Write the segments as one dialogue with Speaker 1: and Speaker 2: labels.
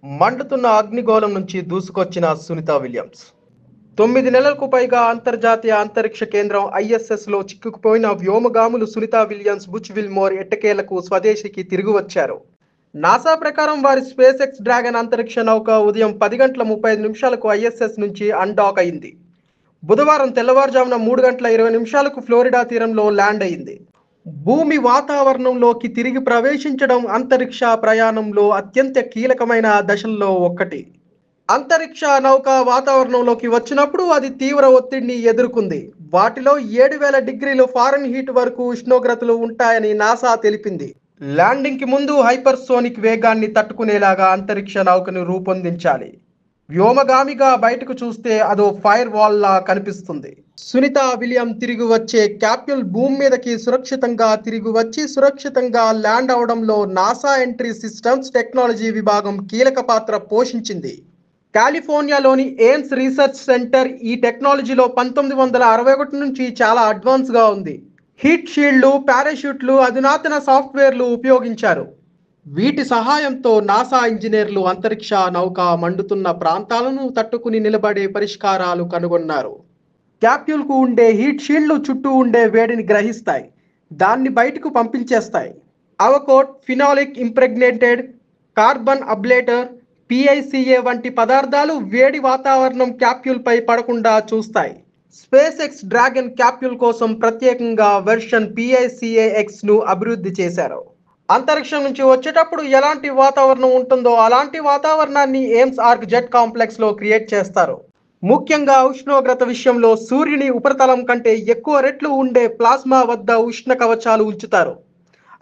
Speaker 1: మండుతున్న అగ్నిగోళం నుంచి దూసుకొచ్చిన సునీత విలియమ్స్ 9 నెలలకు పైగా అంతర్జాతీయ అంతరిక్ష కేంద్రం ఐఎస్ఎస్ లో చిక్కుకుపోయిన వ్యోమగాములు సునీత విలియమ్స్ బుచ్ విల్మోర్ ఎట్టకేలకు స్వదేశీకి తిరిగి వచ్చారు. నాసా ప్రకారం వారి స్పేస్ ఎక్స్ డ్రాగన్ అంతరిక్ష నౌక ఉదయం 10 గంటల 35 నిమిషాలకు ఐఎస్ఎస్ నుంచి అన్డాక్ అయింది. బుధవారం తెల్లవారుజామున 3 గంటల 20 నిమిషాలకు ఫ్లోరిడా తీరంలో ల్యాండ్ అయింది. భూమి వాతావరణంలోకి తిరిగి ప్రవేశించడం అంతరిక్ష ప్రయాణంలో అత్యంత కీలకమైన దశల్లో ఒక్కటి. అంతరిక్ష నౌక వాతావరణంలోకి వచ్చినప్పుడు అది తీవ్ర ఒత్తిడిని ఎదుర్కొంది. వాటిలో 7,000 డిగ్రీలు ఫారెన్హీట్ వరకు ఉష్ణోగ్రతలు ఉంటాయని నాసా తెలిపింది. ల్యాండింగ్ కి ముందు హైపర్సోనిక్ వేగాన్ని తట్టుకునేలాగా అంతరిక్ష నౌకను రూపొందించాలి. వ్యోమగామిగా బయటకు చూస్తే అదో ఫైర్ వాల్ లా కనిపిస్తుంది. సునీత విలియం తిరిగి వచ్చే క్యాప్సూల్ భూమి మీదకి సురక్షితంగా తిరిగి వచ్చి సురక్షితంగా ల్యాండ్ అవడంలో నాసా ఎంట్రీ సిస్టమ్స్ టెక్నాలజీ విభాగం కీలక పాత్ర పోషించింది. కాలిఫోర్నియాలోని ఎయిమ్స్ రీసెర్చ్ సెంటర్ ఈ టెక్నాలజీలో 1961 నుంచి చాలా అడ్వాన్స్ గా ఉంది. హీట్ షీల్డ్లు, పారాషూట్లు, అధునాతన సాఫ్ట్వేర్లు ఉపయోగించారు. వీటి సహాయంతో నాసా ఇంజనీర్లు అంతరిక్ష నౌక మండుతున్న ప్రాంతాలను తట్టుకుని నిలబడే పరిష్కారాలు కనుగొన్నారు. క్యాప్సూల్కు ఉండే హీట్ షీల్డ్లు చుట్టూ ఉండే వేడిని గ్రహిస్తాయి, దాన్ని బయటకు పంపించేస్తాయి. అవకోట్, ఫినాలిక్ ఇంప్రెగ్నేటెడ్ కార్బన్ అబ్లేటర్, పిఐసిఏ వంటి పదార్థాలు వేడి వాతావరణం క్యాప్సూల్పై పడకుండా చూస్తాయి. స్పేస్ ఎక్స్ డ్రాగన్ క్యాప్సూల్ కోసం ప్రత్యేకంగా వెర్షన్ పిఐసిఏఎక్స్ ను అభివృద్ధి చేశారు. అంతరిక్షం నుంచి వచ్చేటప్పుడు ఎలాంటి వాతావరణం ఉంటుందో అలాంటి వాతావరణాన్ని ఎయిమ్స్ ఆర్క్ జెట్ కాంప్లెక్స్ లో క్రియేట్ చేస్తారు. ముఖ్యంగా ఉష్ణోగ్రత విషయంలో సూర్యుని ఉపరితలం కంటే ఎక్కువ రెట్లు ఉండే ప్లాస్మా వద్ద ఉష్ణ కవచాలు ఉంచుతారు.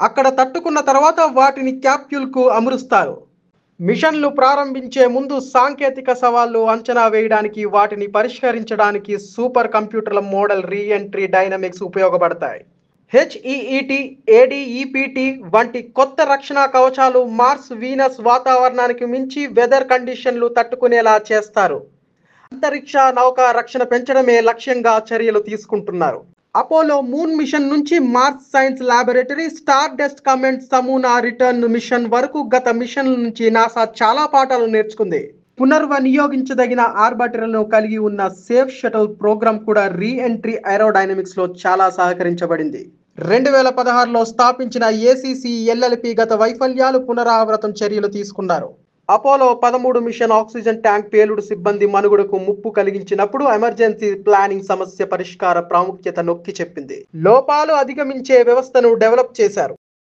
Speaker 1: అక్కడ తట్టుకున్న తర్వాత వాటిని క్యాప్సూల్ కు అమరుస్తారు. మిషన్లు ప్రారంభించే ముందు సాంకేతిక సవాళ్లు అంచనా వేయడానికి వాటిని పరిష్కరించడానికి సూపర్ కంప్యూటర్ల మోడల్ రీఎంట్రీ డైనమిక్స్ ఉపయోగపడతాయి. హెచ్ఈఈటి, ఏడీఈపిటి వంటి కొత్త రక్షణ కవచాలు మార్స్, వీనస్ వాతావరణానికి మించి వెదర్ కండిషన్లు తట్టుకునేలా చేస్తారు. అంతరిక్ష నౌక రక్షణ పెంచడమే లక్ష్యంగా చర్యలు తీసుకుంటున్నారు. అపోలో మూన్ మిషన్ నుంచి Mars science laboratory, star dust command సమూనా రిటర్న్ మిషన్ వరకు గత మిషన్ల నుంచి నాసా చాలా పాఠాలు నేర్చుకుంది. పునర్వినియోగించదగిన ఆర్బిటర్లను కలిగి ఉన్న సేఫ్ షటిల్ ప్రోగ్రామ్ కూడా రీఎంట్రీ ఏరోడైనమిక్స్ లో చాలా సహకరించబడింది. 2016లో స్థాపించిన ఏసీసీ ఎల్ఎల్పి గత వైఫల్యాలు పునరావృతం చర్యలు తీసుకున్నారు. అపోలో 13 మిషన్ ఆక్సిజన్ ట్యాంక్ పేలుడు సిబ్బంది మనుగడకు ముప్పు కలిగించినప్పుడు ఎమర్జెన్సీ ప్లానింగ్ సమస్య పరిష్కార ప్రాముఖ్యత నొక్కి చెప్పింది. లోపాలు అధిగమించే వ్యవస్థను డెవలప్ చేశారు.